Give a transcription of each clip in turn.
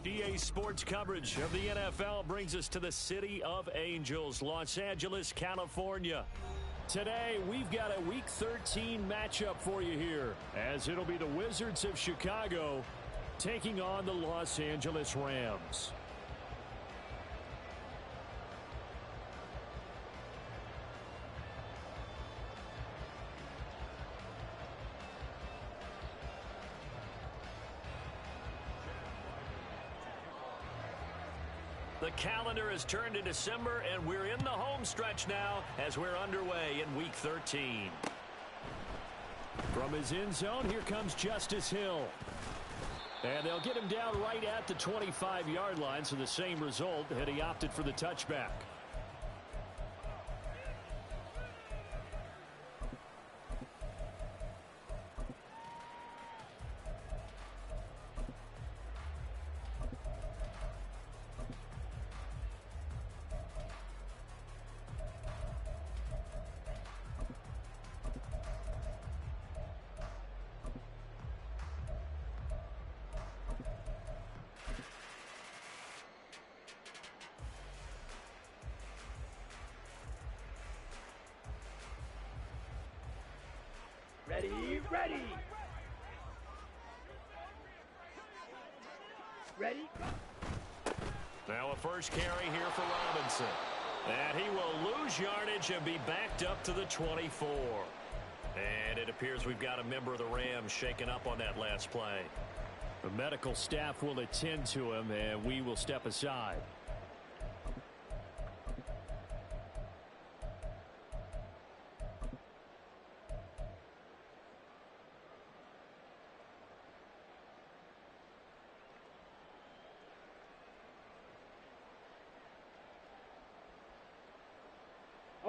DA Sports coverage of the NFL brings us to the City of Angels, Los Angeles, California. Today, we've got a Week 13 matchup for you here, as it'll be the Wizards of Chicago taking on the Los Angeles Rams. The calendar has turned to December, and we're in the home stretch now as we're underway in Week 13. From his end zone, here comes Justice Hill. And they'll get him down right at the 25-yard line, so the same result had he opted for the touchback. Ready? Now a first carry here for Robinson. And he will lose yardage and be backed up to the 24. And it appears we've got a member of the Rams shaken up on that last play. The medical staff will attend to him, and we will step aside.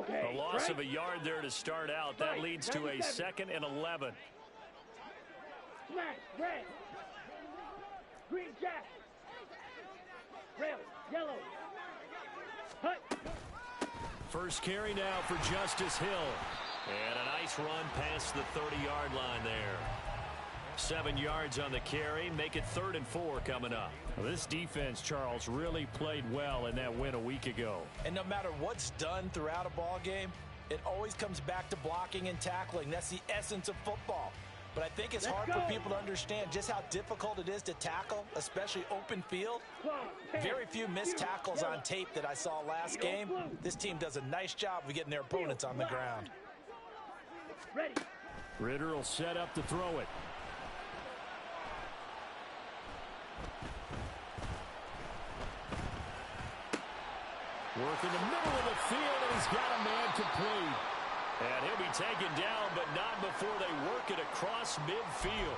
A loss of a yard there to start out. That leads to a 2nd and 11. Smash, red, green jack, red, yellow, hut. First carry now for Justice Hill. And a nice run past the 30-yard line there. 7 yards on the carry. Make it 3rd and 4 coming up. Well, this defense, Charles, really played well in that win a week ago. And no matter what's done throughout a ball game, it always comes back to blocking and tackling. That's the essence of football. But I think it's hard for people to understand just how difficult it is to tackle, especially open field. Very few missed tackles on tape that I saw last game. This team does a nice job of getting their opponents on the ground. Ritter will set up to throw it. Work in the middle of the field, and he's got a man complete. And he'll be taken down, but not before they work it across midfield.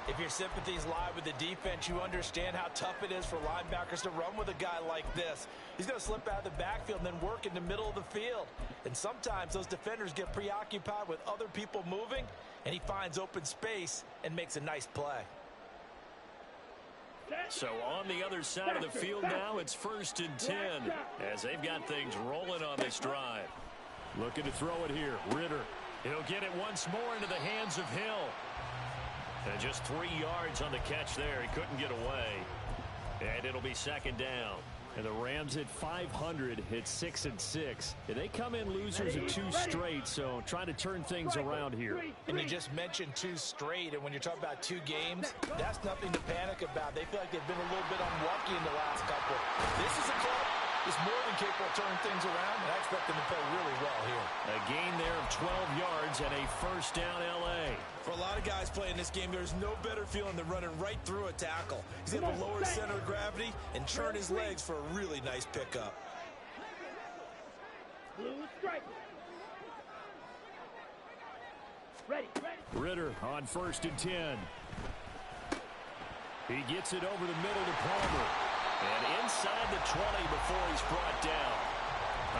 If your sympathies lie with the defense, you understand how tough it is for linebackers to run with a guy like this. He's going to slip out of the backfield and then work in the middle of the field. And sometimes those defenders get preoccupied with other people moving, and he finds open space and makes a nice play. So on the other side of the field now, it's 1st and 10 as they've got things rolling on this drive. Looking to throw it here. Ritter. He'll get it once more into the hands of Hill. And just 3 yards on the catch there. He couldn't get away. And it'll be 2nd down. And the Rams at 500 hit 6 and 6. And they come in losers of 2 straight, so trying to turn things around here. And you just mentioned 2 straight, and when you're talking about 2 games, that's nothing to panic about. They feel like they've been a little bit unlucky in the last couple. This is a club that's more than capable of turning things around, and I expect them to play really well here. A gain there of 12 yards and a 1st down L.A. For a lot of guys playing this game, there's no better feeling than running right through a tackle. He's able to lower his center of gravity and turn his legs for a really nice pickup. Blue strike. Ready. Ritter on 1st and 10. He gets it over the middle to Palmer. And inside the 20 before he's brought down.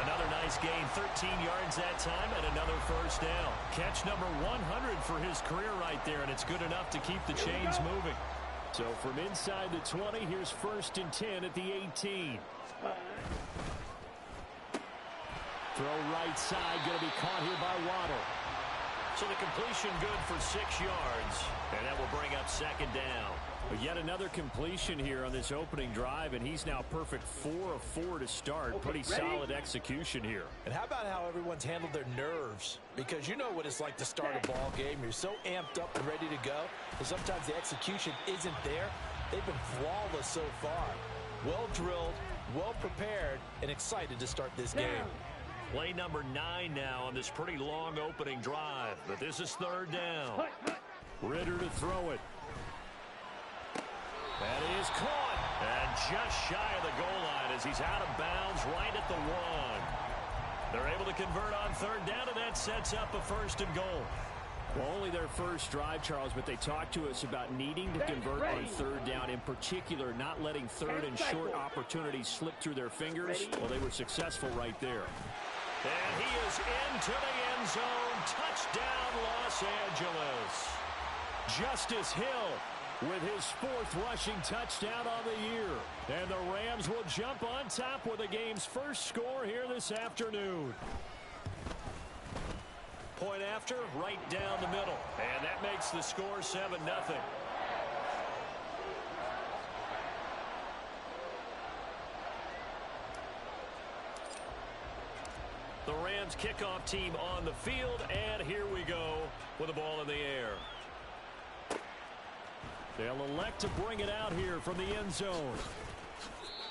Another nice gain, 13 yards that time, and another 1st down. Catch number 100 for his career right there, and it's good enough to keep the chains moving. So from inside the 20, here's 1st and 10 at the 18. Throw right side, going to be caught here by Waddle. So the completion good for 6 yards, and that will bring up second down. But yet another completion here on this opening drive, and he's now perfect 4 of 4 to start. Okay, pretty ready? solid execution here. And how about how everyone's handled their nerves? Because you know what it's like to start a ball game. You're so amped up and ready to go, but sometimes the execution isn't there. They've been flawless so far. Well drilled, well prepared, and excited to start this game. Play number 9 now on this pretty long opening drive, but this is third down. Ritter to throw it. That is caught. And just shy of the goal line as he's out of bounds right at the 1. They're able to convert on third down, and that sets up a first and goal. Well, only their first drive, Charles, but they talked to us about needing to convert on third down, in particular not letting third and short opportunities slip through their fingers. Well, they were successful right there. And he is into the end zone. Touchdown, Los Angeles. Justice Hill with his 4th rushing touchdown on the year. And the Rams will jump on top with the game's first score here this afternoon. Point after, right down the middle. And that makes the score 7-0. The Rams kickoff team on the field, and here we go with the ball in the air. They'll elect to bring it out here from the end zone.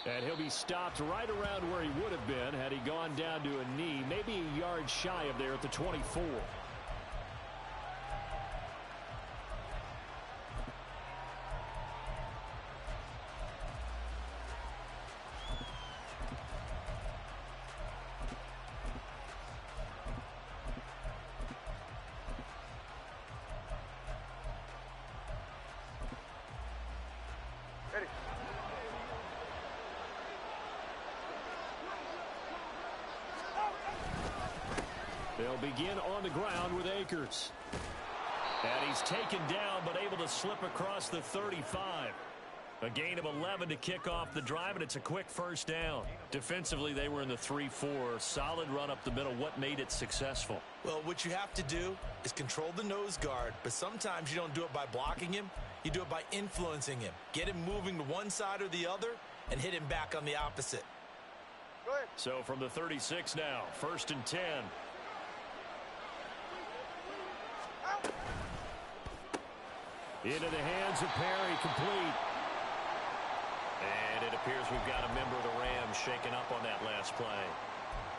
And he'll be stopped right around where he would have been had he gone down to a knee, maybe a yard shy of there at the 24. They'll begin on the ground with Akers. And he's taken down, but able to slip across the 35. A gain of 11 to kick off the drive, and it's a quick first down. Defensively, they were in the 3-4. Solid run up the middle. What made it successful? Well, what you have to do is control the nose guard, but sometimes you don't do it by blocking him. You do it by influencing him. Get him moving to one side or the other and hit him back on the opposite. Go ahead. So from the 36 now, 1st and 10. Into the hands of Perry, complete. And it appears we've got a member of the Rams shaken up on that last play.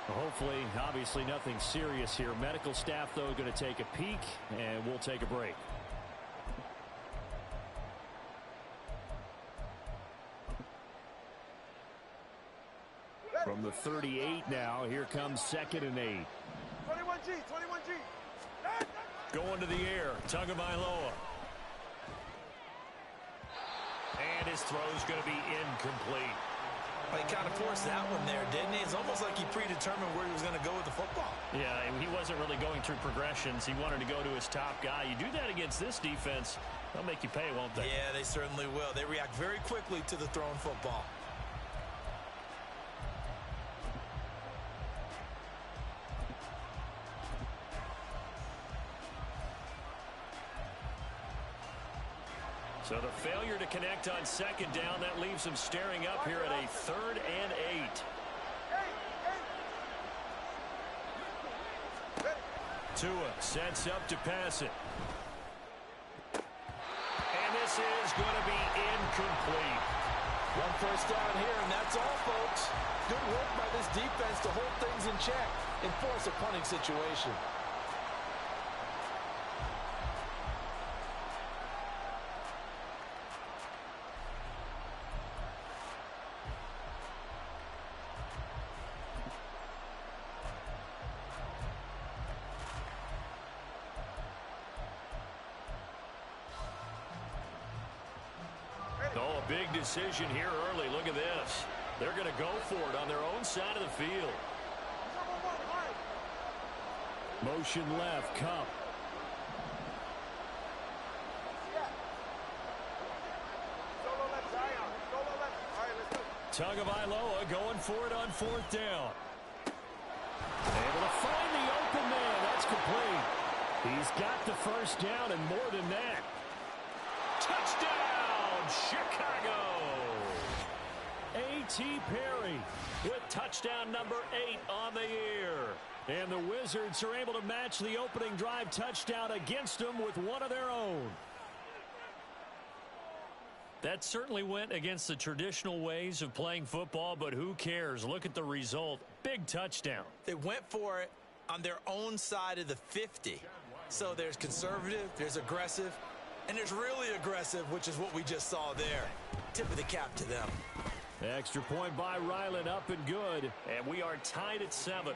Hopefully, obviously nothing serious here. Medical staff, though, going to take a peek, and we'll take a break. From the 38 now, here comes 2nd and 8. 21G, 21G. Going to the air, Tagovailoa. And his throw's going to be incomplete. Well, he kind of forced that one there, didn't he? It's almost like he predetermined where he was going to go with the football. Yeah, he wasn't really going through progressions. He wanted to go to his top guy. You do that against this defense, they'll make you pay, won't they? Yeah, they certainly will. They react very quickly to the thrown football. So the failure to connect on 2nd down, that leaves him staring up here at a 3rd and 8. Tua sets up to pass it. And this is going to be incomplete. One first down here, and that's all, folks. Good work by this defense to hold things in check and force a punting situation. Oh, a big decision here early. Look at this. They're going to go for it on their own side of the field. Motion left, Cup. Tagovailoa going for it on 4th down. Able to find the open man. That's complete. He's got the first down and more than that. Touchdown, Chicago! A.T. Perry with touchdown number 8 on the year. And the Wizards are able to match the opening drive touchdown against them with one of their own. That certainly went against the traditional ways of playing football, but who cares? Look at the result. Big touchdown. They went for it on their own side of the 50. So there's conservative, there's aggressive, and there's really aggressive, which is what we just saw there. Tip of the cap to them. Extra point by Ryland, up and good. And we are tied at 7.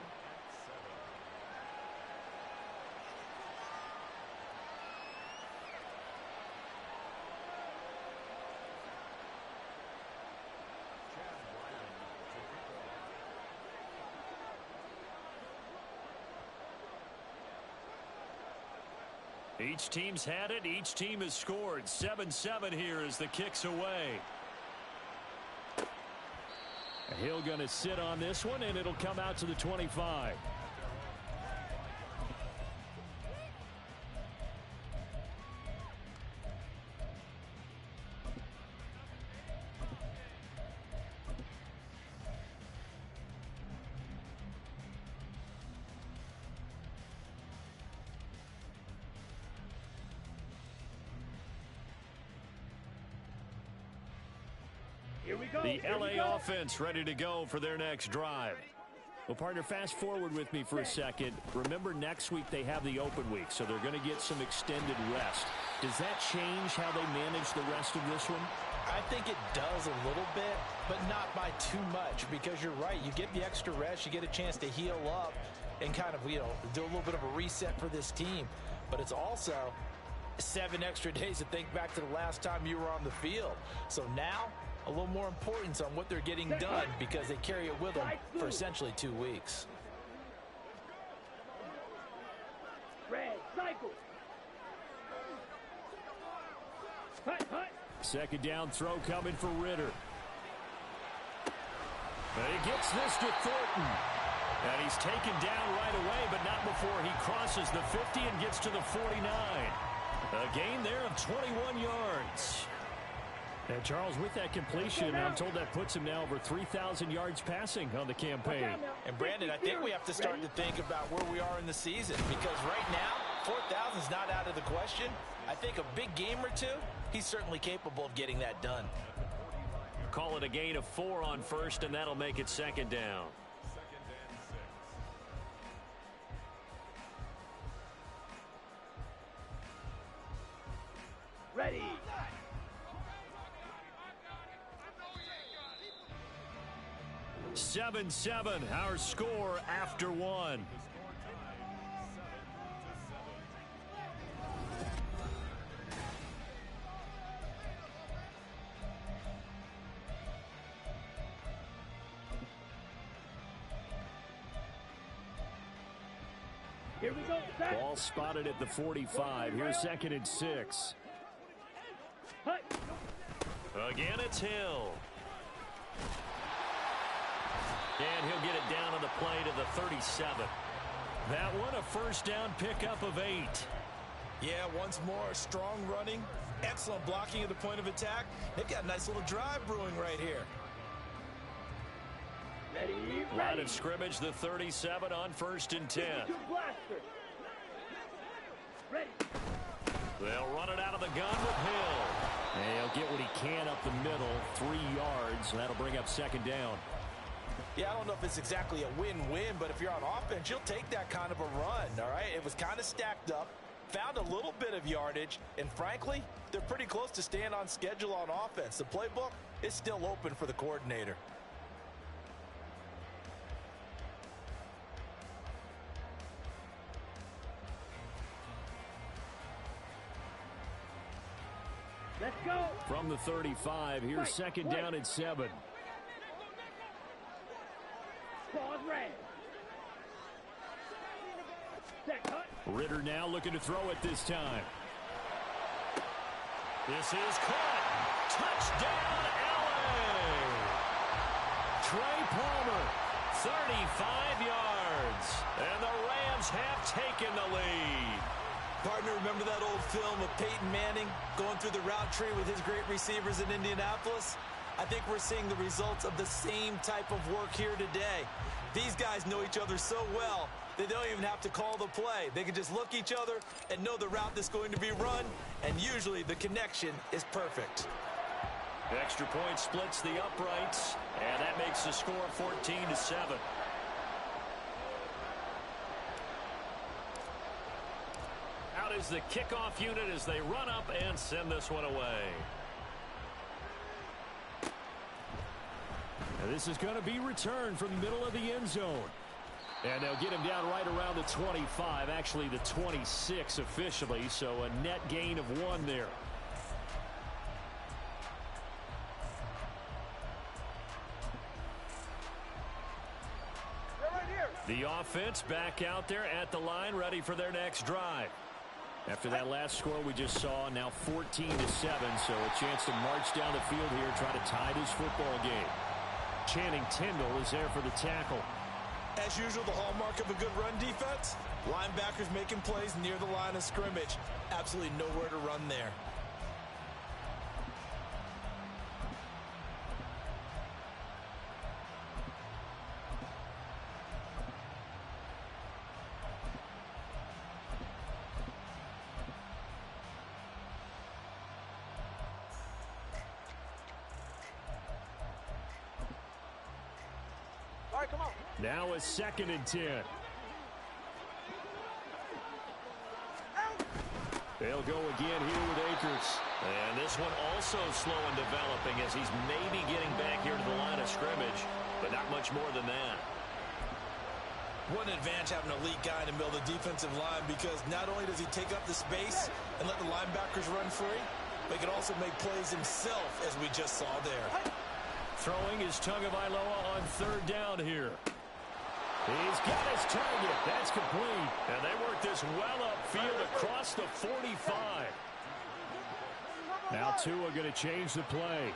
Each team's had it. Each team has scored. 7-7 here as the kick's away. Hill going to sit on this one, and it'll come out to the 25. The LA offense ready to go for their next drive. Well, partner, fast forward with me for a second. Remember, next week they have the open week, so they're going to get some extended rest. Does that change how they manage the rest of this one? I think it does a little bit, but not by too much, because you're right. You get the extra rest, you get a chance to heal up and kind of, do a little bit of a reset for this team. But it's also 7 extra days to think back to the last time you were on the field. So now, a little more importance on what they're getting done because they carry it with them for essentially 2 weeks. Red cycle. Second down throw coming for Ritter. He gets this to Thornton. And he's taken down right away, but not before he crosses the 50 and gets to the 49. A gain there of 21 yards. And Charles, with that completion, I'm told that puts him now over 3,000 yards passing on the campaign. And Brandon, I think we have to start to think about where we are in the season, because right now, 4,000 is not out of the question. I think a big game or two, he's certainly capable of getting that done. Call it a gain of 4 on first, and that'll make it second down. Ready. 7-7, our score after 1. Here we go. Ball spotted at the 45. Here's 2nd and 6. Again, it's Hill. And he'll get it down on the play to the 37. That one, a first down pickup of 8. Yeah, once more, strong running, excellent blocking at the point of attack. They've got a nice little drive brewing right here. Ready. Line of scrimmage, the 37 on 1st and 10. Ready. They'll run it out of the gun with Hill. And he'll get what he can up the middle, 3 yards. That'll bring up 2nd down. Yeah, I don't know if it's exactly a win-win, but if you're on offense, you'll take that kind of a run, all right? It was kind of stacked up, found a little bit of yardage, and frankly, they're pretty close to staying on schedule on offense. The playbook is still open for the coordinator. Let's go. From the 35, here's 2nd down and 7. Pause red. Set cut. Ritter now looking to throw it this time. This is caught. Touchdown, LA! Trey Palmer, 35 yards. And the Rams have taken the lead. Partner, remember that old film of Peyton Manning going through the route tree with his great receivers in Indianapolis? I think we're seeing the results of the same type of work here today. These guys know each other so well, they don't even have to call the play. They can just look each other and know the route that's going to be run, and usually the connection is perfect. Extra point splits the uprights, and that makes the score 14-7. Out is the kickoff unit as they run up and send this one away. And this is going to be returned from the middle of the end zone. And they'll get him down right around the 25, actually the 26 officially, so a net gain of 1 there. They're right here. The offense back out there at the line, ready for their next drive. After that last score we just saw, now 14-7, so a chance to march down the field here and try to tie this football game. Channing Tindall is there for the tackle. As usual, the hallmark of a good run defense, linebackers making plays near the line of scrimmage. Absolutely nowhere to run there. All right, come on. Now a 2nd and 10. They'll go again here with Akers. And this one also slow in developing as he's maybe getting back here to the line of scrimmage, but not much more than that. One advantage having an elite guy in the middle of the defensive line, because not only does he take up the space and let the linebackers run free, but he can also make plays himself, as we just saw there. Throwing is Tagovailoa on 3rd down here. He's got his target. That's complete. And they work this well upfield across the 45. Now Tua going to change the play.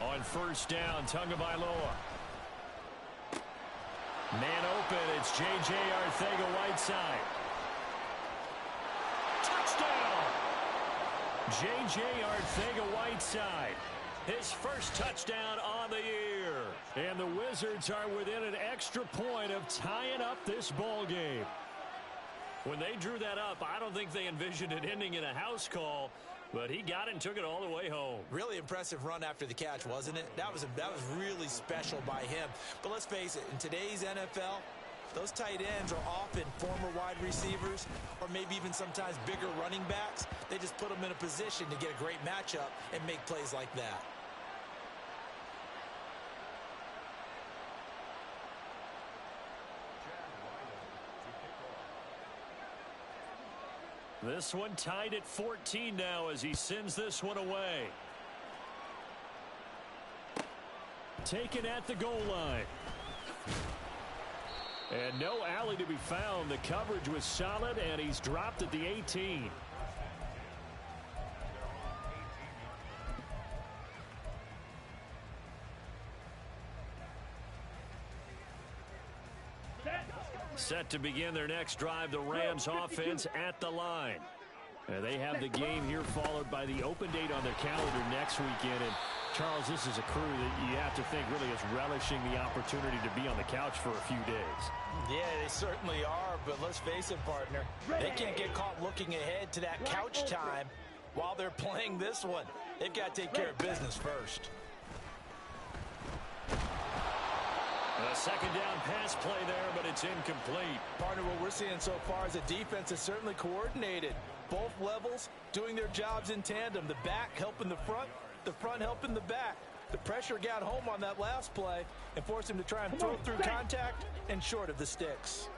On 1st down, Tagovailoa. Man open, it's J.J. Arcega-Whiteside. Touchdown! J.J. Arcega-Whiteside. His first touchdown on the year. And the Wizards are within an extra point of tying up this ball game. When they drew that up, I don't think they envisioned it ending in a house call, but he got it and took it all the way home. Really impressive run after the catch, wasn't it? That was really special by him. But let's face it, in today's NFL, those tight ends are often former wide receivers or maybe even sometimes bigger running backs. They just put them in a position to get a great matchup and make plays like that. This one tied at 14 now as he sends this one away. Taken at the goal line. And no alley to be found. The coverage was solid, and he's dropped at the 18. Set to begin their next drive, the Rams offense at the line. They have the game here followed by the open date on their calendar next weekend. And Charles, this is a crew that you have to think really is relishing the opportunity to be on the couch for a few days. Yeah, they certainly are, but let's face it, partner. They can't get caught looking ahead to that couch time while they're playing this one. They've got to take care of business first. A 2nd down pass play there, but it's incomplete. Partner, what we're seeing so far is the defense is certainly coordinated. Both levels doing their jobs in tandem. The back helping the front helping the back. The pressure got home on that last play and forced him to try and throw through contact and short of the sticks.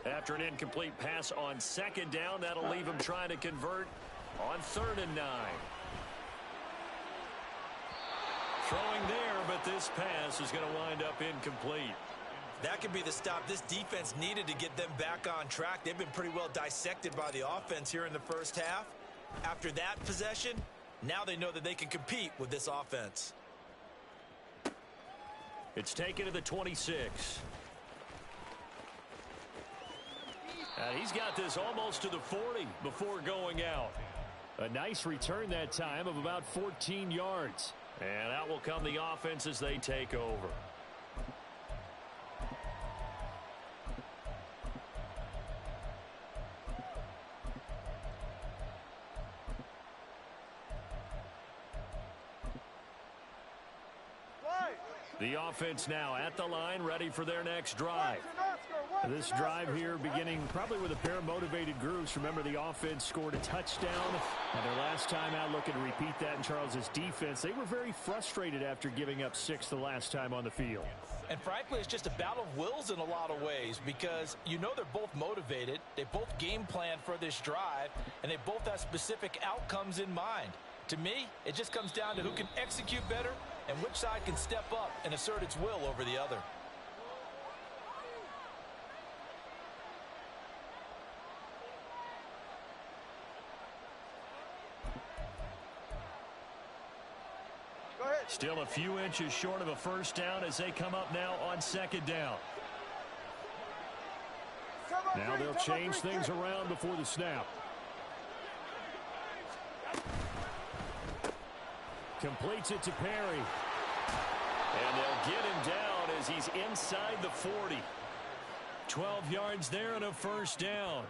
After an incomplete pass on 2nd down, that'll leave him trying to convert on 3rd and 9. Throwing there, but this pass is going to wind up incomplete. That could be the stop this defense needed to get them back on track. They've been pretty well dissected by the offense here in the first half. After that possession, now they know that they can compete with this offense. It's taken to the 26. And he's got this almost to the 40 before going out. A nice return that time of about 14 yards. And out will come the offense as they take over. The offense now at the line, ready for their next drive. This drive here beginning probably with a pair of motivated groups. Remember, the offense scored a touchdown, and their last time out looking to repeat that in Charles's defense. They were very frustrated after giving up 6 the last time on the field. And frankly, it's just a battle of wills in a lot of ways because you know they're both motivated. They both game plan for this drive, and they both have specific outcomes in mind. To me, it just comes down to who can execute better and which side can step up and assert its will over the other. Still a few inches short of a first down as they come up now on second down. Now they'll change things around before the snap. Completes it to Perry. And they'll get him down as he's inside the 40. 12 yards there and a first down.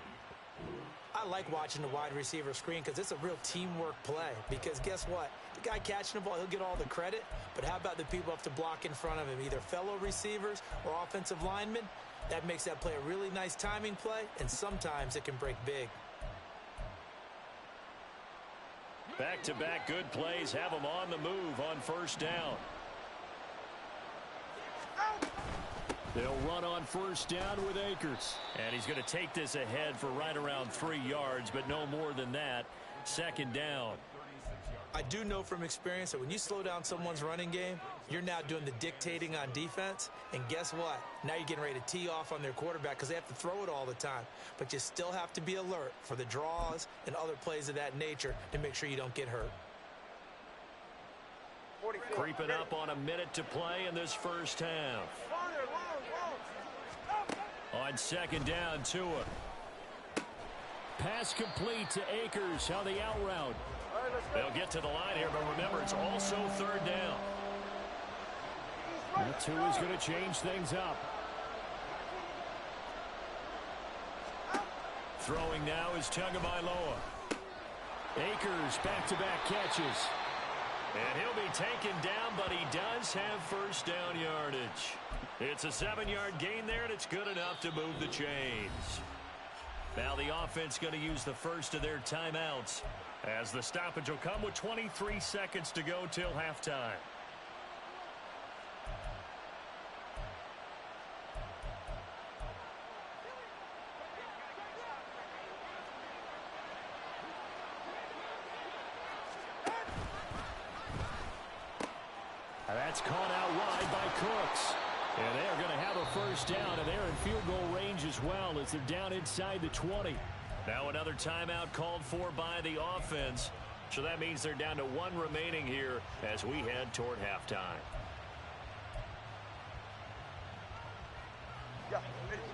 I like watching the wide receiver screen because it's a real teamwork play. Because guess what? The guy catching the ball, he'll get all the credit. But how about the people have to block in front of him, either fellow receivers or offensive linemen? That makes that play a really nice timing play, and sometimes it can break big. Back-to-back good plays have them on the move on first down. They'll run on first down with Akers. And he's going to take this ahead for right around 3 yards, but no more than that. Second down. I do know from experience that when you slow down someone's running game, you're now doing the dictating on defense. And guess what? Now you're getting ready to tee off on their quarterback because they have to throw it all the time. But you still have to be alert for the draws and other plays of that nature to make sure you don't get hurt. Creeping up on a minute to play in this first half. On second down, Tua. Pass complete to Akers on the out route. They'll get to the line here, but remember, it's also third down. Tua's going to change things up. Throwing now is Tagovailoa. Akers back-to-back catches. And he'll be taken down, but he does have first down yardage. It's a 7-yard gain there, and it's good enough to move the chains. Now the offense going to use the first of their timeouts, as the stoppage will come with 23 seconds to go till halftime. That's caught out wide by Cooks. And they're going to have a first down, and they're in field goal range as well as they're down inside the 20. Now another timeout called for by the offense. So that means they're down to 1 remaining here as we head toward halftime.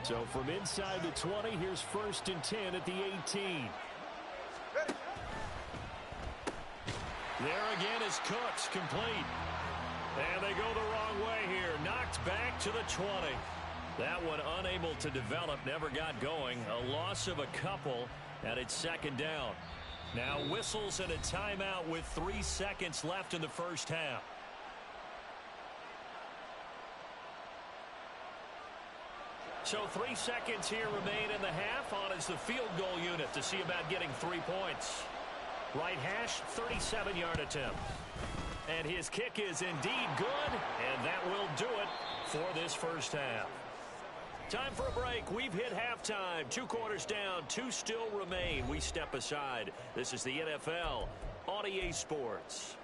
So from inside the 20, here's first and 10 at the 18. There again is Cooks, complete. And they go the wrong way here. Knocked back to the 20. That one unable to develop, never got going. A loss of a couple, and it's second down. Now whistles and a timeout with 3 seconds left in the first half. So 3 seconds here remain in the half. On is the field goal unit to see about getting 3 points. Right hash, 37-yard attempt. And his kick is indeed good, and that will do it for this first half. Time for a break. We've hit halftime. 2 quarters down, 2 still remain. We step aside. This is the NFL on EA Sports.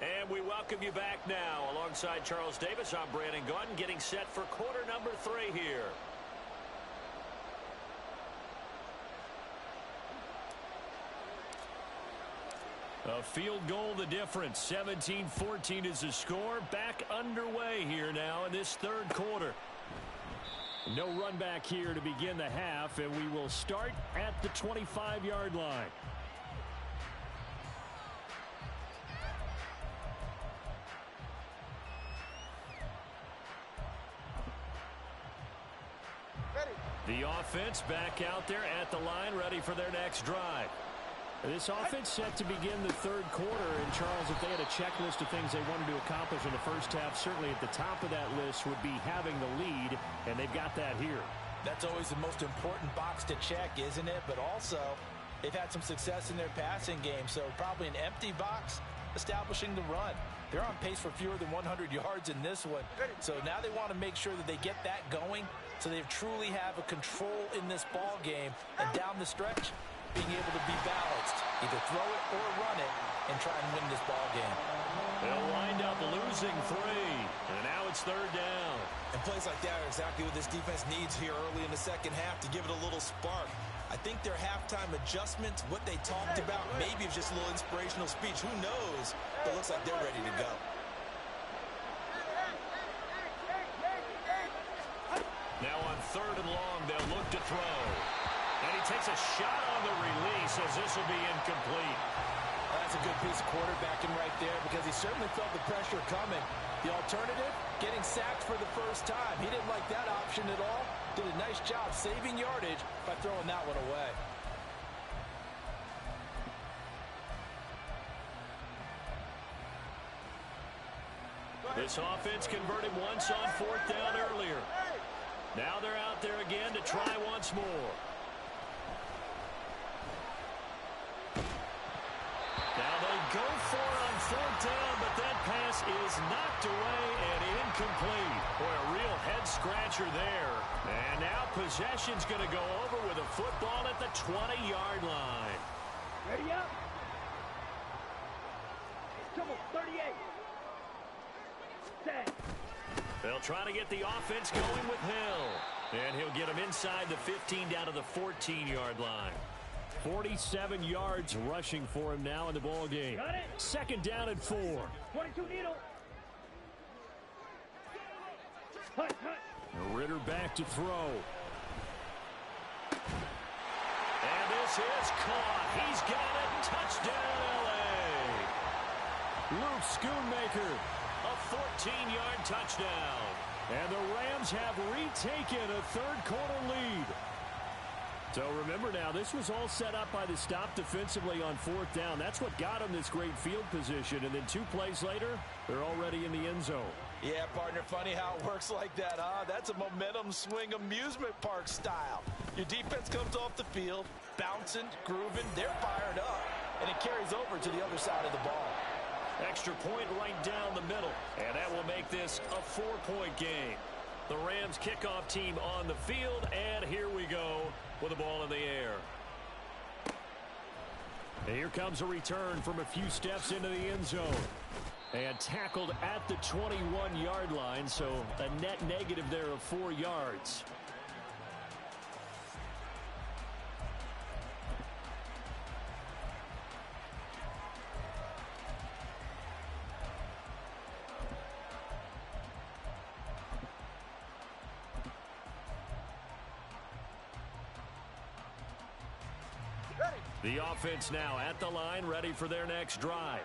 And we welcome you back now. Alongside Charles Davis, I'm Brandon Gaudin, getting set for quarter number 3 here. A field goal the difference. 17-14 is the score. Back underway here now in this third quarter. No run back here to begin the half, and we will start at the 25-yard line. The offense back out there at the line, ready for their next drive. This offense set to begin the third quarter. And, Charles, if they had a checklist of things they wanted to accomplish in the first half, certainly at the top of that list would be having the lead, and they've got that here. That's always the most important box to check, isn't it? But also, they've had some success in their passing game, so probably an empty box establishing the run. They're on pace for fewer than 100 yards in this one. So now they want to make sure that they get that going so they truly have a control in this ball game. And down the stretch, being able to be balanced. Either throw it or run it and try and win this ball game. They'll wind up losing 3. And now it's third down. And plays like that are exactly what this defense needs here early in the second half to give it a little spark. I think their halftime adjustments, what they talked about, maybe it's just a little inspirational speech. Who knows? But it looks like they're ready to go. Now on third and long, they'll look to throw. And he takes a shot on the release as this will be incomplete. That's a good piece of quarterbacking right there because he certainly felt the pressure coming. The alternative, getting sacked for the first time. He didn't like that option at all. Did a nice job saving yardage by throwing that one away. This offense converted once on fourth down earlier. Now they're out there again to try once more. Now they go for it on fourth down, but that pass is knocked away and incomplete. Boy, a real head-scratcher there. And now possession's going to go over with a football at the 20-yard line. Ready up. Trouble, 38. Set. They'll try to get the offense going with Hill. And he'll get him inside the 15 down to the 14-yard line. 47 yards rushing for him now in the ball game. Second down and 4. 22 needle. Hut, hut. Ritter back to throw. And this is caught. He's got it. Touchdown, L.A. Luke Schoonmaker, a 14-yard touchdown. And the Rams have retaken a third-quarter lead. So remember now, this was all set up by the stop defensively on fourth down. That's what got them this great field position. And then 2 plays later, they're already in the end zone. Yeah, partner, funny how it works like that, huh? That's a momentum swing amusement park style. Your defense comes off the field, bouncing, grooving, they're fired up, and it carries over to the other side of the ball. Extra point right down the middle, and that will make this a 4-point game. The Rams kickoff team on the field, and here we go with the ball in the air. And here comes a return from a few steps into the end zone. And tackled at the 21-yard line, so a net negative there of 4 yards. The offense now at the line, ready for their next drive.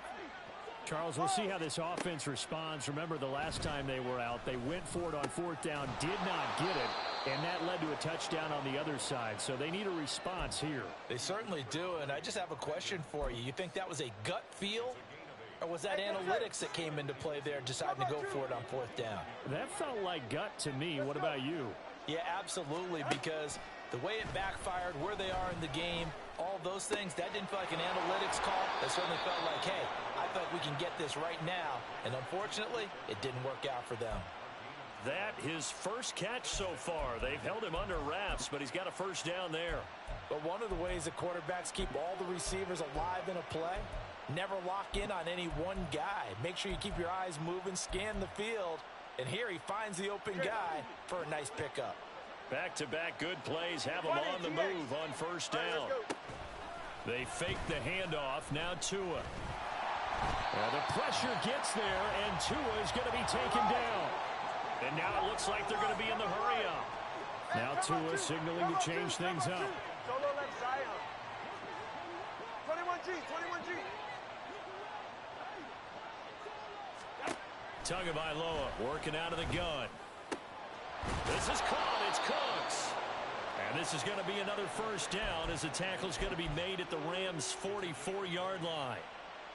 Charles, we'll see how this offense responds. Remember, the last time they were out, they went for it on fourth down, did not get it, and that led to a touchdown on the other side. So they need a response here. They certainly do, and I just have a question for you. You think that was a gut feel, or was that analytics that came into play there, deciding to go for it on fourth down? That felt like gut to me. What about you? Yeah, absolutely, because the way it backfired, where they are in the game, all those things, that didn't feel like an analytics call. That certainly felt like, hey, I feel like we can get this right now. And unfortunately, it didn't work out for them. That his first catch so far. They've held him under wraps, but he's got a first down there. But one of the ways that quarterbacks keep all the receivers alive in a play, never lock in on any one guy. Make sure you keep your eyes moving, scan the field. And here he finds the open guy for a nice pickup. Back-to-back good plays have him on the move on first down. They fake the handoff. Now Tua. And the pressure gets there, and Tua is going to be taken down. And now it looks like they're going to be in the hurry-up. Now Tua signaling to change things up. Solo left side, 21G, 21G. Tagovailoa working out of the gun. This is caught. It's Cooks. And this is going to be another first down as the tackle's going to be made at the Rams' 44-yard line.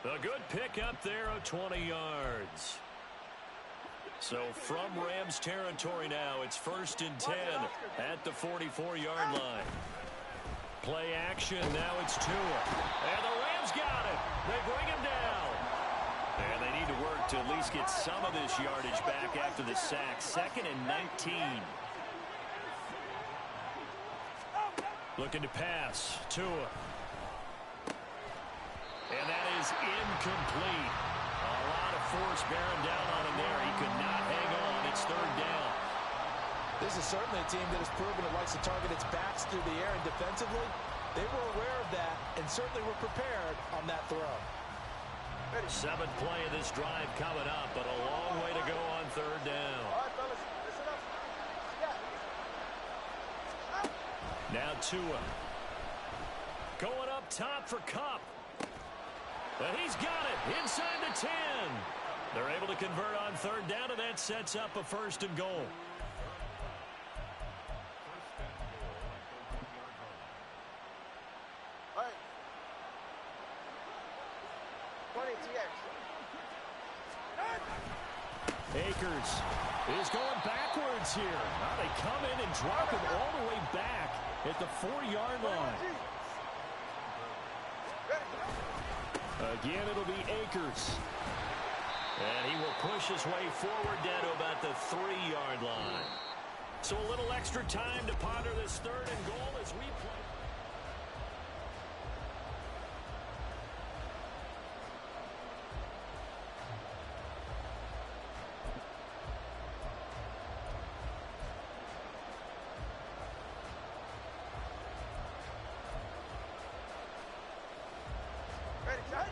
A good pick up there of 20 yards. So from Rams territory now, it's 1st and 10 at the 44-yard line. Play action. Now it's Tua. And the Rams got it. They bring him down. And they need to work to at least get some of this yardage back after the sack. 2nd and 19. Looking to pass. Tua. And that is incomplete. A lot of force bearing down on him there. He could not hang on. It's 3rd down. This is certainly a team that has proven it likes to target its backs through the air, and defensively, they were aware of that and certainly were prepared on that throw. 7th play of this drive coming up, but a long way to go on 3rd down. All right, fellas, listen up. Now Tua. Going up top for Kupp. And he's got it inside the 10. They're able to convert on 3rd down, and that sets up a 1st and goal. All right. 20 TX. Akers is going backwards here. Now they come in and drop him all the way back at the 4-yard line. Again, it'll be Akers. And he will push his way forward down to about the 3-yard line. So a little extra time to ponder this 3rd and goal as we play. Ready, shot?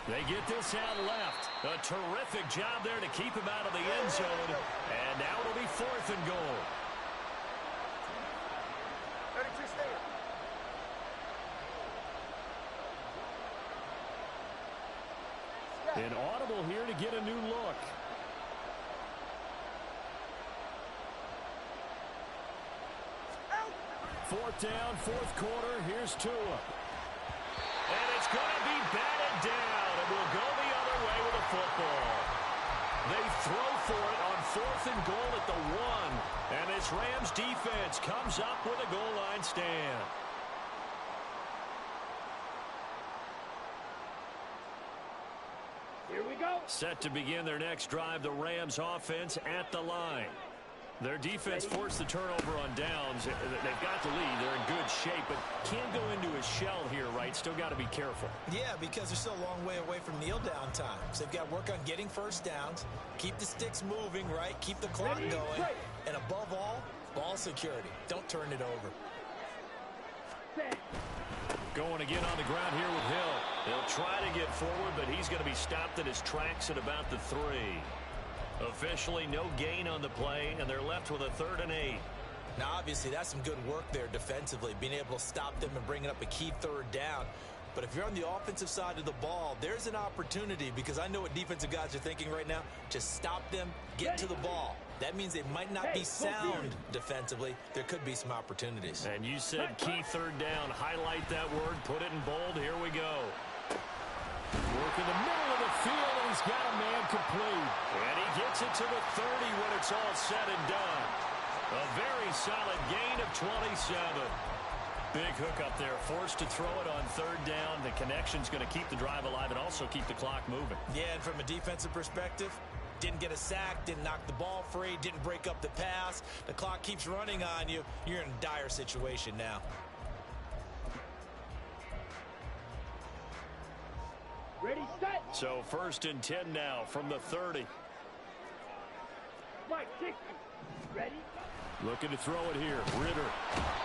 They get this out left. A terrific job there to keep him out of the end zone. And now it'll be 4th and goal. 32 stay. An audible here to get a new look. Fourth down, 4th quarter. Here's Tua. And it's going to be batted down. And will go the other way with the football. They throw for it on 4th and goal at the 1. And this Rams defense comes up with a goal line stand. Here we go. Set to begin their next drive, the Rams offense at the line. Their defense forced the turnover on downs. They've got the lead. They're in good shape, but can't go into a shell here, right? Still got to be careful. Yeah, because they're still a long way away from kneel down times. They've got to work on getting first downs, keep the sticks moving, right? Keep the clock going. And above all, ball security. Don't turn it over. Going again on the ground here with Hill. He'll try to get forward, but he's going to be stopped in his tracks at about the 3. Officially no gain on the play, and they're left with a 3rd and 8. Now, obviously, that's some good work there defensively, being able to stop them and bringing up a key 3rd down. But if you're on the offensive side of the ball, there's an opportunity, because I know what defensive guys are thinking right now. Just stop them, get to the ball. That means they might not be sound defensively. There could be some opportunities. And you said key 3rd down. Highlight that word. Put it in bold. Here we go. Work in the middle of the field, and he's got a man complete. And he gets it to the 30 when it's all said and done. A very solid gain of 27. Big hook up there. Forced to throw it on 3rd down. The connection's going to keep the drive alive and also keep the clock moving. Yeah, and from a defensive perspective, didn't get a sack, didn't knock the ball free, didn't break up the pass. The clock keeps running on you. You're in a dire situation now. Ready, set. So 1st and 10 now from the 30. Right, 60. Ready? Looking to throw it here. Ritter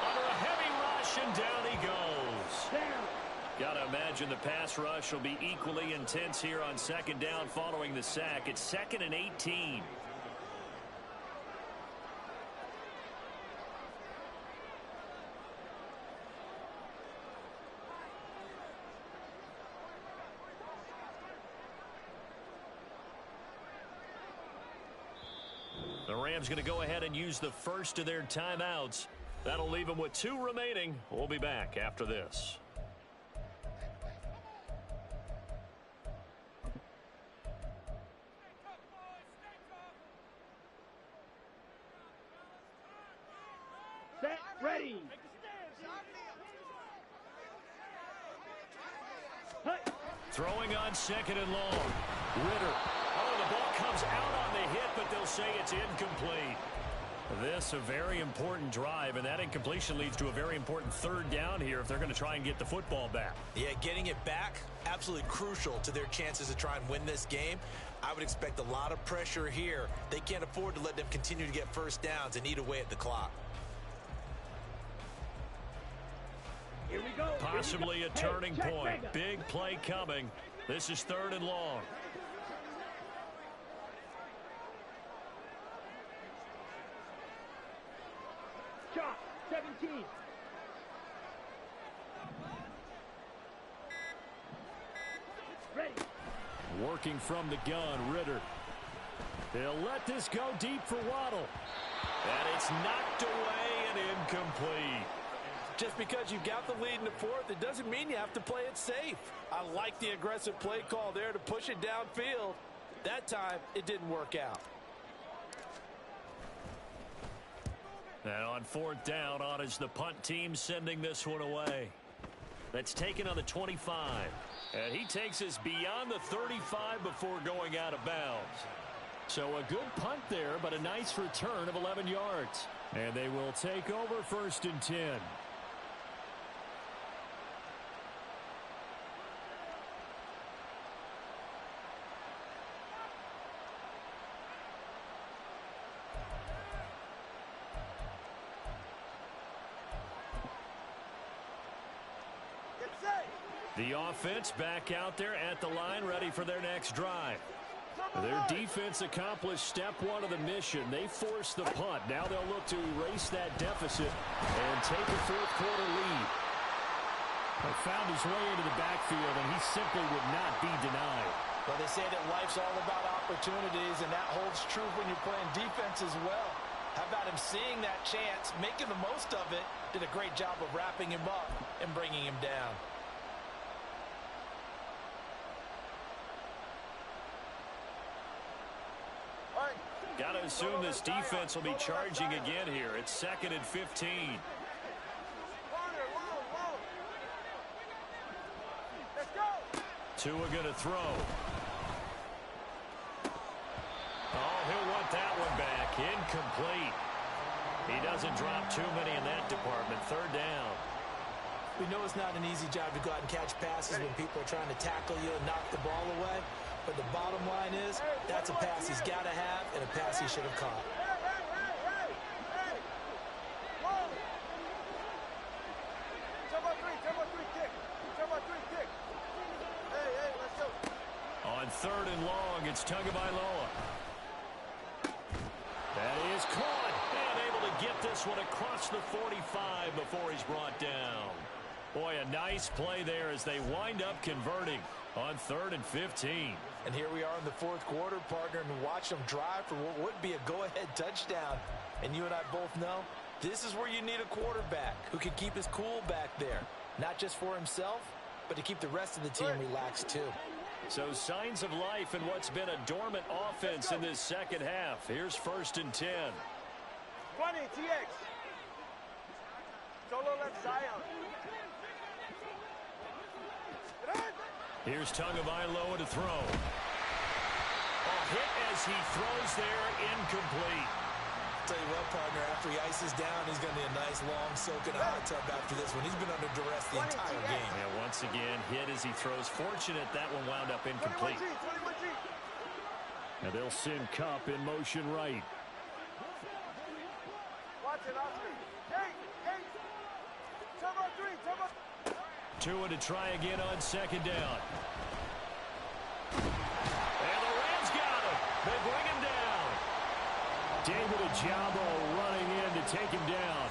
under a heavy rush, and down he goes. Down. Got to imagine the pass rush will be equally intense here on second down following the sack. It's 2nd and 18. The Rams going to go ahead and use the first of their timeouts. That'll leave them with 2 remaining. We'll be back after this. Set. Ready. Hut. Throwing on 2nd and long. Ritter. Oh, the ball comes out on the hit, but they'll say it's incomplete. This a very important drive, and that incompletion leads to a very important 3rd down here if they're going to try and get the football back. Yeah, getting it back, absolutely crucial to their chances to try and win this game. I would expect a lot of pressure here. They can't afford to let them continue to get first downs and eat away at the clock. Here we go. Possibly a turning point. Big play coming. This is 3rd and long. Chop. 17. Ready. Working from the gun, Ritter. They'll let this go deep for Waddle. And it's knocked away and incomplete. Just because you've got the lead in the 4th, it doesn't mean you have to play it safe. I like the aggressive play call there to push it downfield. That time, it didn't work out. And on 4th down, on is the punt team sending this one away. That's taken on the 25. And he takes us beyond the 35 before going out of bounds. So a good punt there, but a nice return of 11 yards. And they will take over 1st and 10. The offense back out there at the line, ready for their next drive. Their defense accomplished step 1 of the mission. They forced the punt. Now they'll look to erase that deficit and take a 4th quarter lead. He found his way into the backfield, and he simply would not be denied. Well, they say that life's all about opportunities, and that holds true when you're playing defense as well. How about him seeing that chance, making the most of it, did a great job of wrapping him up and bringing him down. Got to assume this defense will be charging again here. It's 2nd and 15. Tua going to throw. Oh, he'll want that one back. Incomplete. He doesn't drop too many in that department. 3rd down. We know it's not an easy job to go out and catch passes when people are trying to tackle you and knock the ball away. But the bottom line is, that's a pass he's got to have and a pass he should have caught. On 3rd and long, it's Tagovailoa. That is caught. And able to get this one across the 45 before he's brought down. Boy, a nice play there as they wind up converting on 3rd and 15. And here we are in the 4th quarter, partner, and watch them drive for what would be a go-ahead touchdown. And you and I both know this is where you need a quarterback who can keep his cool back there. Not just for himself, but to keep the rest of the team relaxed too. So signs of life in what's been a dormant offense in this 2nd half. Here's 1st and 10. 20, TX. Solo left Zion. Here's Tagovailoa to throw. A hit as he throws there, incomplete. Tell you what, partner, after he ices down, he's going to be a nice, long soak in a hot tub after this one. He's been under duress the entire game. Yeah, once again, hit as he throws. Fortunate that one wound up incomplete. Now they'll send Kupp in motion right. Tua to try again on second down. And the Rams got him. They bring him down. David Ojabo running in to take him down.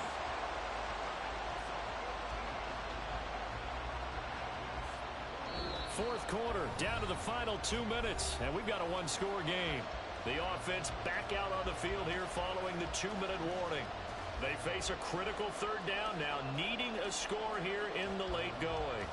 Fourth quarter, down to the final 2 minutes, and we've got a one-score game. The offense back out on the field here following the 2-minute warning. They face a critical third down now, needing a score here in the late going.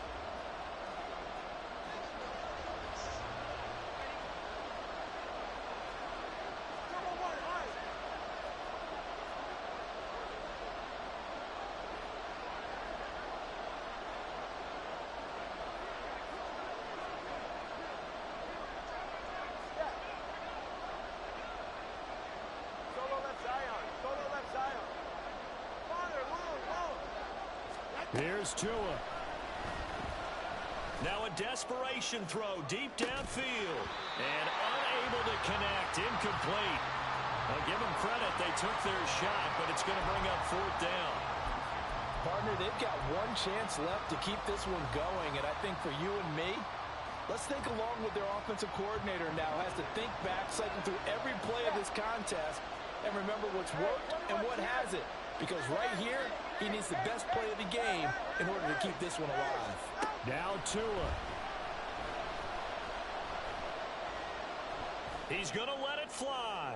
Here's Tua. Now a desperation throw deep downfield. And unable to connect. Incomplete. I'll give them credit. They took their shot, but it's going to bring up fourth down. Partner, they've got one chance left to keep this one going. And I think for you and me, let's think along with their offensive coordinator now. Has to think back, cycle through every play of this contest, and remember what's worked and what hasn't. Because right here, he needs the best play of the game in order to keep this one alive. Now Tua. He's going to let it fly.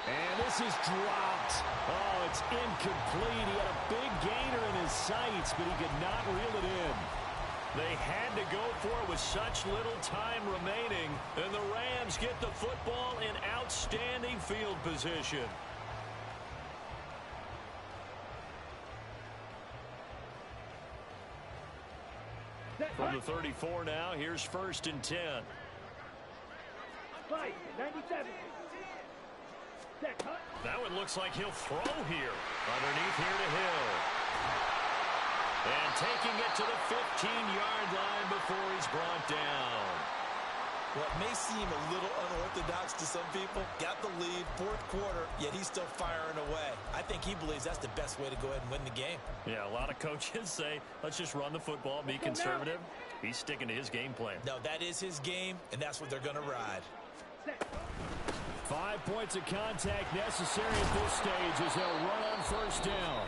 And this is dropped. Oh, it's incomplete. He had a big gainer in his sights, but he could not reel it in. They had to go for it with such little time remaining, and the Rams get the football in outstanding field position. From the 34 now, here's 1st and 10. 97. That one looks like he'll throw here. Underneath here to Hill. And taking it to the 15-yard line before he's brought down. What may seem a little unorthodox to some people, got the lead, fourth quarter, yet he's still firing away. I think he believes that's the best way to go ahead and win the game. Yeah, a lot of coaches say, let's just run the football, be conservative. He's sticking to his game plan. No, that is his game, and that's what they're going to ride. 5 points of contact necessary at this stage as they'll run on first down.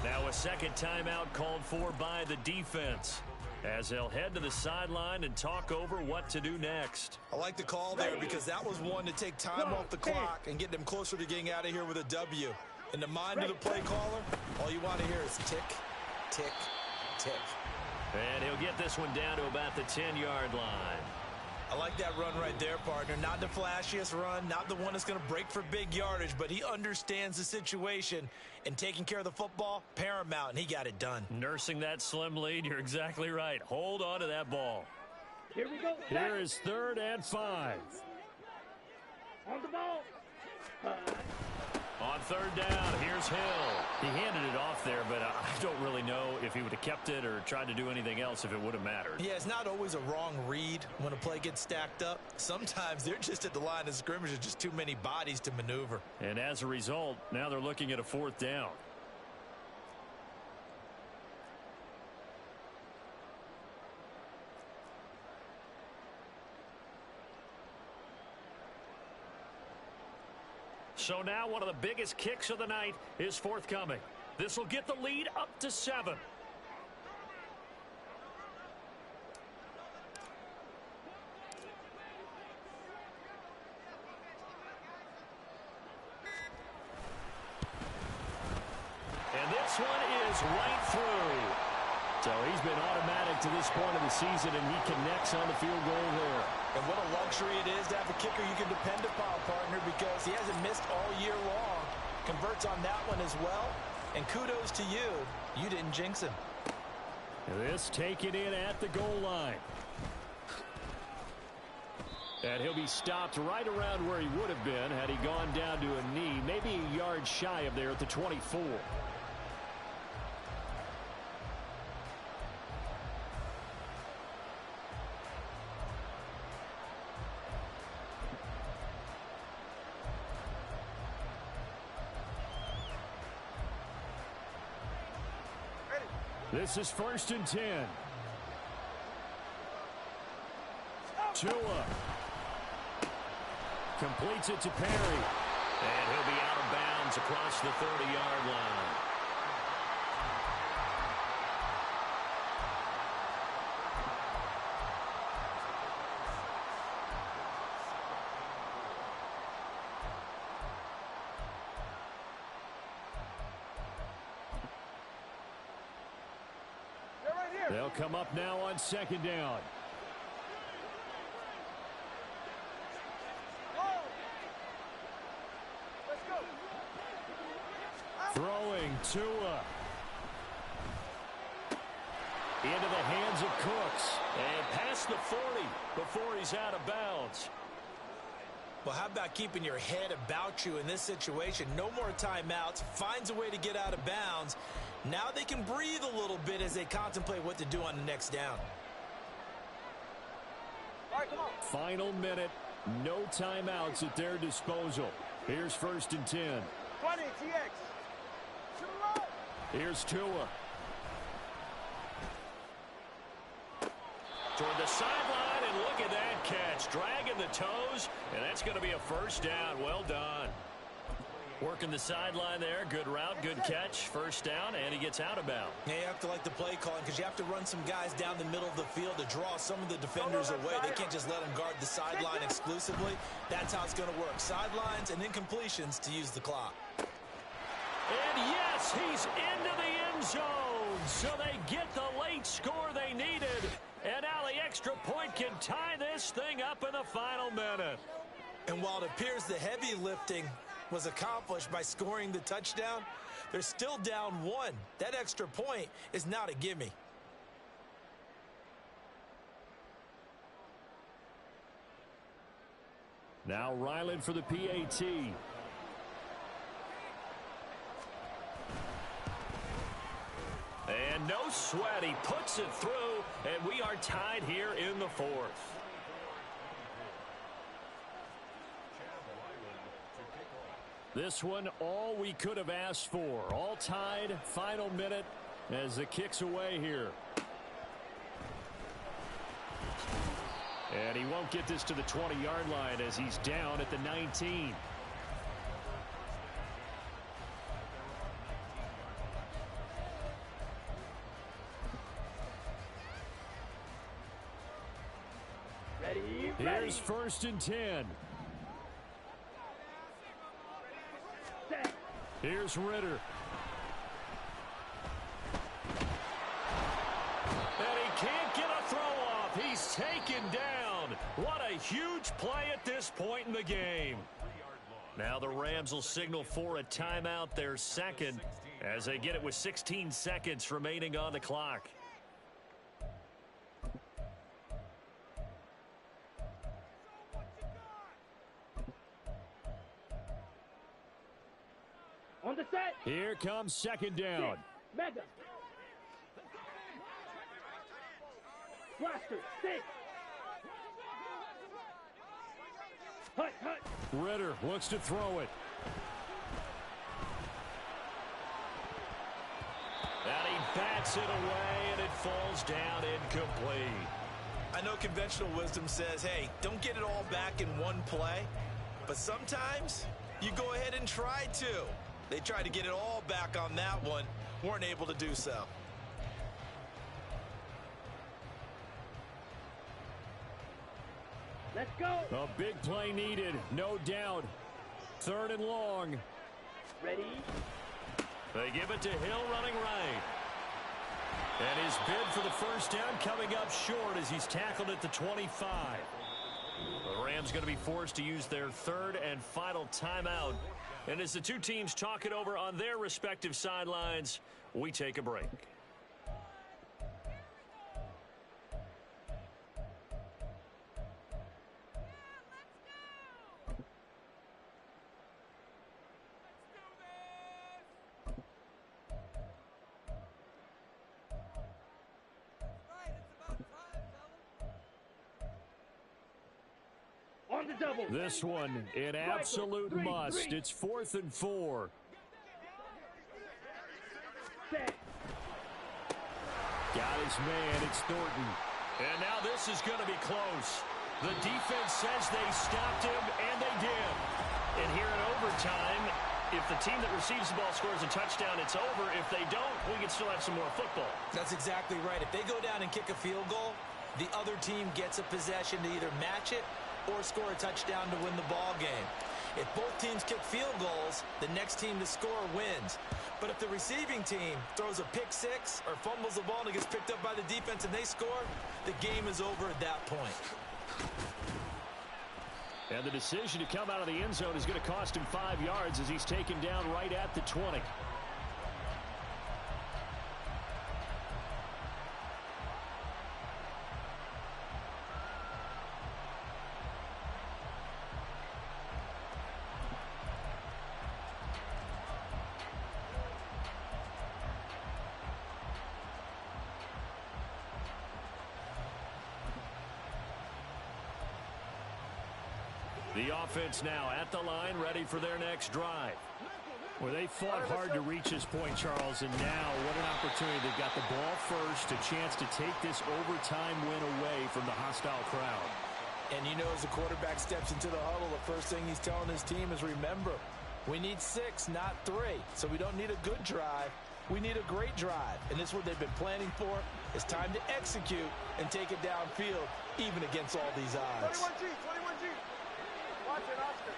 Now a second timeout called for by the defense, as they'll head to the sideline and talk over what to do next. I like the call there because that was one to take time off the clock and get them closer to getting out of here with a W. In the mind of the play caller, all you want to hear is tick, tick, tick. And he'll get this one down to about the 10-yard line. I like that run right there, partner. Not the flashiest run, not the one that's going to break for big yardage, but he understands the situation, and taking care of the football, paramount, and he got it done. Nursing that slim lead, you're exactly right. Hold on to that ball. Here we go. Here is 3rd and 5. On the ball. On 3rd down, here's Hill. He handed it off there, but I don't really know if he would have kept it or tried to do anything else if it would have mattered. Yeah, it's not always a wrong read when a play gets stacked up. Sometimes they're just at the line of scrimmage. There's just too many bodies to maneuver. And as a result, now they're looking at a 4th down. So now one of the biggest kicks of the night is forthcoming. This will get the lead up to 7. And this one is right through. So he's been automatic to this point of the season, and he connects on the field goal there. And what a luxury it is to have a kicker you can depend upon, partner, because he hasn't missed all year long. Converts on that one as well. And kudos to you. You didn't jinx him. This taken in at the goal line. And he'll be stopped right around where he would have been had he gone down to a knee, maybe a yard shy of there at the 24. This is 1st and 10. Tua completes it to Perry. And he'll be out of bounds across the 30-yard line. They're right here. They'll come up now on 2nd down. Throwing Tua. Into the hands of Cooks. And past the 40 before he's out of bounds. Well, how about keeping your head about you in this situation? No more timeouts. Finds a way to get out of bounds. Now they can breathe a little bit as they contemplate what to do on the next down. All right, come on. Final minute. No timeouts at their disposal. Here's 1st and 10. 20, TX. Here's Tua. Toward the sideline, and look at that catch. Dragging the toes, and that's going to be a 1st down. Well done. Working the sideline there. Good route, good catch. 1st down, and he gets out of bounds. Yeah, you have to like the play calling because you have to run some guys down the middle of the field to draw some of the defenders away. They can't just let them guard the sideline exclusively. That's how it's going to work. Sidelines and incompletions to use the clock. And yes, he's into the end zone. So they get the late score they needed. And now the extra point can tie this thing up in the final minute. And while it appears the heavy lifting was accomplished by scoring the touchdown, they're still down 1. That extra point is not a gimme. Now Ryland for the PAT. And no sweat. He puts it through, and we are tied here in the 4th. This one, all we could have asked for. All tied, final minute as the kick's away here. And he won't get this to the 20-yard line as he's down at the 19. Here's 1st and 10. Here's Ritter. And he can't get a throw off. He's taken down. What a huge play at this point in the game. Now the Rams will signal for a timeout, their 2nd, as they get it with 16 seconds remaining on the clock. On the set. Here comes 2nd down. Mega. Blaster. 6. Hut, hut. Ritter looks to throw it. And he bats it away, and it falls down incomplete. I know conventional wisdom says, hey, don't get it all back in one play. But sometimes you go ahead and try to. They tried to get it all back on that one. Weren't able to do so. Let's go. A big play needed, no doubt. 3rd and long. Ready. They give it to Hill running right. And his bid for the 1st down coming up short as he's tackled at the 25. The Rams going to be forced to use their 3rd and final timeout. And as the two teams talk it over on their respective sidelines, we take a break. On the double. This one, an absolute must. It's 4th and 4. Set. is man. It's Thornton. And now this is going to be close. The defense says they stopped him, and they did. And here in overtime, if the team that receives the ball scores a touchdown, it's over. If they don't, we can still have some more football. That's exactly right. If they go down and kick a field goal, the other team gets a possession to either match it or score a touchdown to win the ball game. If both teams kick field goals, the next team to score wins. But if the receiving team throws a pick six or fumbles the ball and it gets picked up by the defense and they score, the game is over at that point. And the decision to come out of the end zone is going to cost him 5 yards as he's taken down right at the 20. The offense now at the line, ready for their next drive. Well, they fought hard to reach this point, Charles, and now what an opportunity. They've got the ball first, a chance to take this overtime win away from the hostile crowd. And you know, as the quarterback steps into the huddle, the first thing he's telling his team is, remember, we need 6, not 3. So we don't need a good drive. We need a great drive. And this is what they've been planning for. It's time to execute and take it downfield, even against all these odds. 21G, 21G. Watch it, Oscar.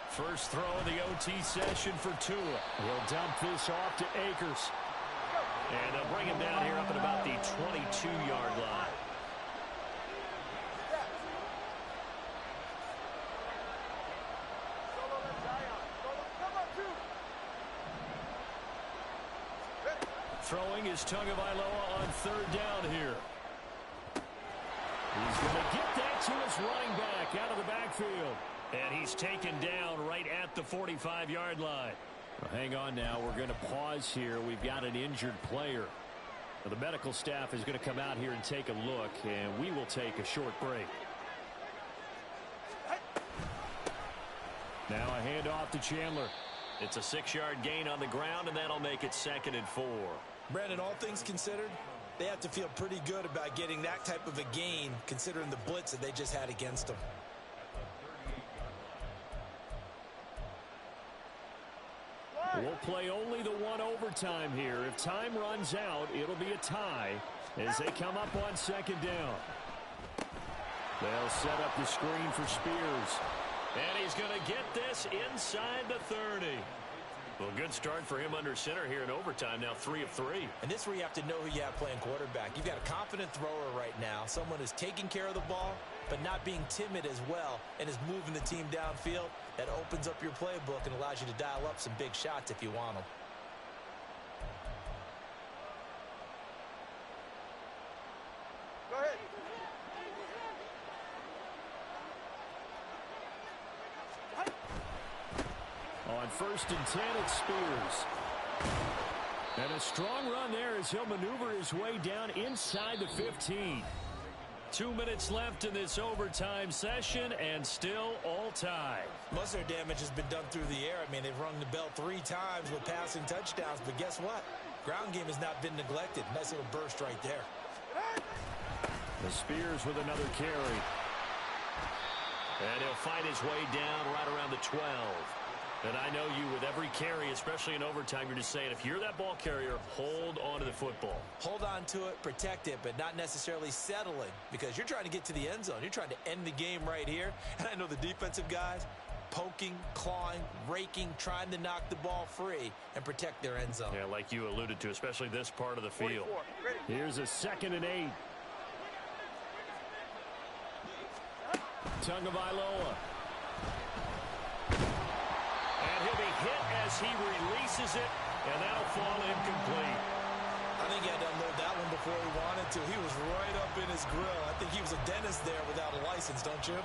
First throw of the OT session for Tua. He'll dump this off to Akers. And they'll bring him down here up at about the 22-yard line. Throwing is Tagovailoa on third down here. He's going to get that to his running back out of the backfield. And he's taken down right at the 45-yard line. Well, hang on now. We're going to pause here. We've got an injured player. Well, the medical staff is going to come out here and take a look, and we will take a short break. Now a handoff to Chandler. It's a 6-yard gain on the ground, and that'll make it 2nd and 4. Brandon, all things considered, they have to feel pretty good about getting that type of a gain, considering the blitz that they just had against them. We'll play only the one overtime here. If time runs out, it'll be a tie as they come up on 2nd down. They'll set up the screen for Spears. And he's going to get this inside the 30. Well, good start for him under center here in overtime. Now 3 of 3. And this is where you have to know who you have playing quarterback. You've got a confident thrower right now, someone who's taking care of the ball, but not being timid as well, and is moving the team downfield. That opens up your playbook and allows you to dial up some big shots if you want them. Go ahead. On 1st and 10, it's Spears. And a strong run there as he'll maneuver his way down inside the 15. 2 minutes left in this overtime session, and still all tied. Most of their damage has been done through the air. I mean, they've rung the bell 3 times with passing touchdowns, but guess what? Ground game has not been neglected. Nice little burst right there. The Spears with another carry. And he'll find his way down right around the 12. And I know you, with every carry, especially in overtime, you're just saying, if you're that ball carrier, hold on to the football. Hold on to it, protect it, but not necessarily settling, because you're trying to get to the end zone. You're trying to end the game right here. And I know the defensive guys poking, clawing, raking, trying to knock the ball free and protect their end zone. Yeah, like you alluded to, especially this part of the field. Here's a 2nd and 8. Tagovailoa. And he'll be hit as he releases it, and that'll fall incomplete. I think he had to unload that one before he wanted to. He was right up in his grill. I think he was a dentist there without a license, don't you?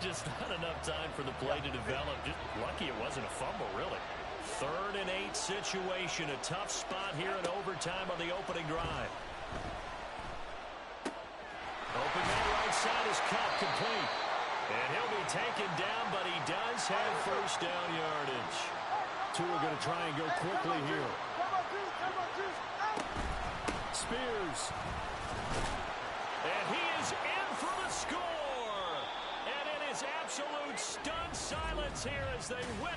Just not enough time for the play to develop. Just lucky it wasn't a fumble, really. 3rd and 8 situation. A tough spot here in overtime on the opening drive. Open man right side is cut, complete. And he'll be taken down, but he does have 1st down yardage. two are going to try and go quickly here. Spears. And he is in for the score. And it is absolute stunned silence here as they win.